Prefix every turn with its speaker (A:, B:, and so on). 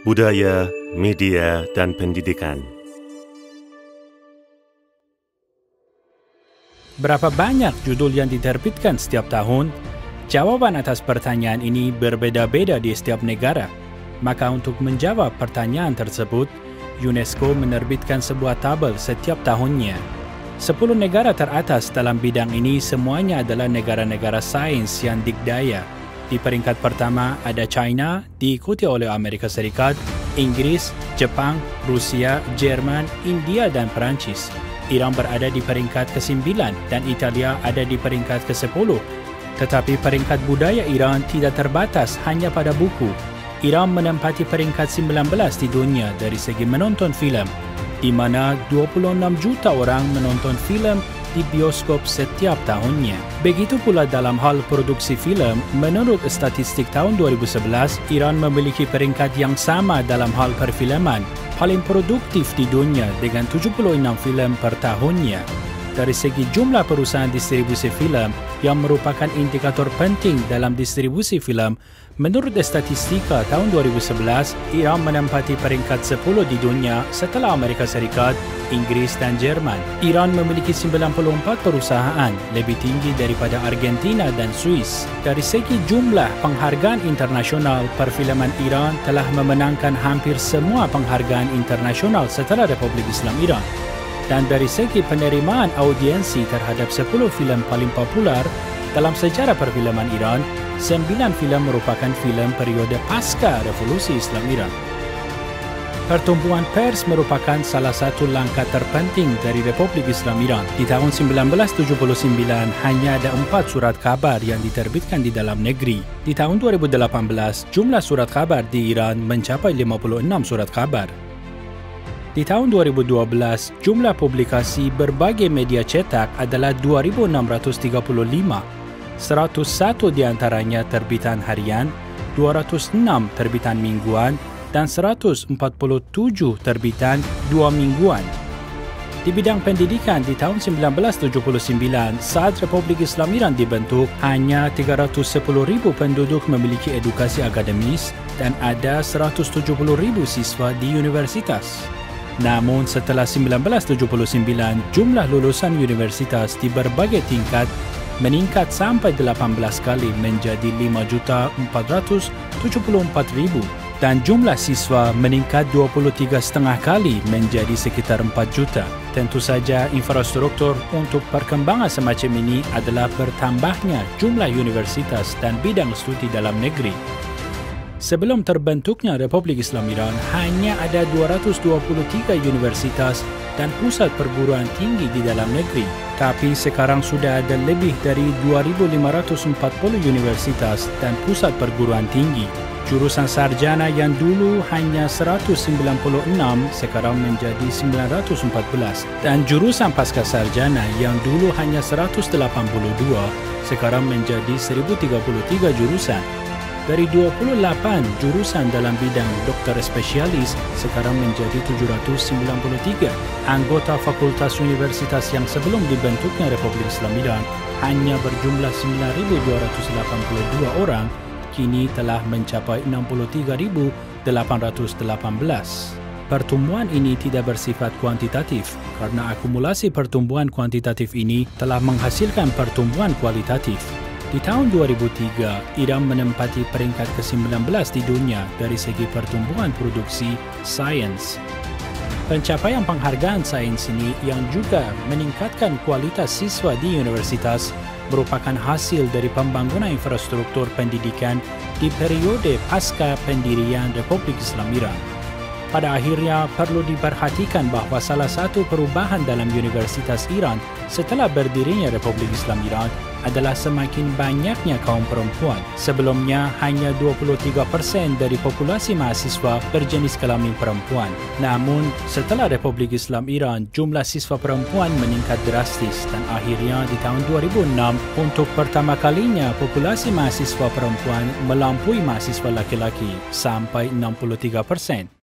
A: budaya, media, dan pendidikan.
B: Berapa banyak judul yang diterbitkan setiap tahun? Jawaban atas pertanyaan ini berbeda-beda di setiap negara. Maka untuk menjawab pertanyaan tersebut, UNESCO menerbitkan sebuah tabel setiap tahunnya. 10 negara teratas dalam bidang ini semuanya adalah negara-negara sains yang dikdaya. Di peringkat pertama ada China, diikuti oleh Amerika Serikat, Inggris, Jepang, Rusia, Jerman, India dan Perancis. Iran berada di peringkat ke-9 dan Italia ada di peringkat ke-10. Tetapi peringkat budaya Iran tidak terbatas hanya pada buku. Iran menempati peringkat 19 di dunia dari segi menonton filem, di mana 26 juta orang menonton filem di bioskop setiap tahunnya. Begitu pula dalam hal produksi filem, menurut statistik tahun 2011, Iran memiliki peringkat yang sama dalam hal perfilman, paling produktif di dunia dengan 76 filem per tahunnya. Dari segi jumlah perusahaan distribusi filem yang merupakan indikator penting dalam distribusi filem, menurut statistika tahun 2011, Iran menempati peringkat 10 di dunia setelah Amerika Serikat, Inggris dan Jerman. Iran memiliki 94 perusahaan, lebih tinggi daripada Argentina dan Swiss. Dari segi jumlah penghargaan internasional, perfilman Iran telah memenangkan hampir semua penghargaan internasional setelah Republik Islam Iran. Dan dari segi penerimaan audiensi terhadap 10 filem paling populer dalam sejarah perfilman Iran, 9 filem merupakan filem periode pasca Revolusi Islam Iran. Pertumbuhan pers merupakan salah satu langkah terpenting dari Republik Islam Iran. Di tahun 1979, hanya ada 4 surat kabar yang diterbitkan di dalam negeri. Di tahun 2018, jumlah surat kabar di Iran mencapai 56 surat kabar. Di tahun 2012, jumlah publikasi berbagai media cetak adalah 2.635. 101 diantaranya terbitan harian, 206 terbitan mingguan, dan 147 terbitan 2 mingguan. Di bidang pendidikan di tahun 1979, saat Republik Islam Iran dibentuk, hanya 310.000 penduduk memiliki edukasi akademis dan ada 170.000 siswa di universitas. Namun setelah 1979, jumlah lulusan universitas di berbagai tingkat meningkat sampai 18 kali menjadi 5.474.000 dan jumlah siswa meningkat 23,5 kali menjadi sekitar 4 juta. Tentu saja infrastruktur untuk perkembangan semacam ini adalah bertambahnya jumlah universitas dan bidang studi dalam negeri. Sebelum terbentuknya Republik Islam Iran, hanya ada 223 universitas dan pusat perguruan tinggi di dalam negeri. Tapi sekarang sudah ada lebih dari 2.540 universitas dan pusat perguruan tinggi. Jurusan sarjana yang dulu hanya 196 sekarang menjadi 914. Dan jurusan pasca sarjana yang dulu hanya 182 sekarang menjadi 1033 jurusan. Dari 28 jurusan dalam bidang dokter spesialis sekarang menjadi 793. Anggota fakultas universitas yang sebelum dibentuknya Republik Islam Iran hanya berjumlah 9.282 orang, kini telah mencapai 63.818. Pertumbuhan ini tidak bersifat kuantitatif karena akumulasi pertumbuhan kuantitatif ini telah menghasilkan pertumbuhan kualitatif. Di tahun 2003, Iran menempati peringkat ke-19 di dunia dari segi pertumbuhan produksi sains. Pencapaian penghargaan sains ini yang juga meningkatkan kualitas siswa di universitas merupakan hasil dari pembangunan infrastruktur pendidikan di periode pasca pendirian Republik Islam Iran. Pada akhirnya, perlu diperhatikan bahwa salah satu perubahan dalam Universitas Iran setelah berdirinya Republik Islam Iran adalah semakin banyaknya kaum perempuan. Sebelumnya, hanya 23% dari populasi mahasiswa berjenis kelamin perempuan. Namun, setelah Republik Islam Iran, jumlah siswa perempuan meningkat drastis dan akhirnya di tahun 2006, untuk pertama kalinya populasi mahasiswa perempuan melampaui mahasiswa laki-laki sampai 63%.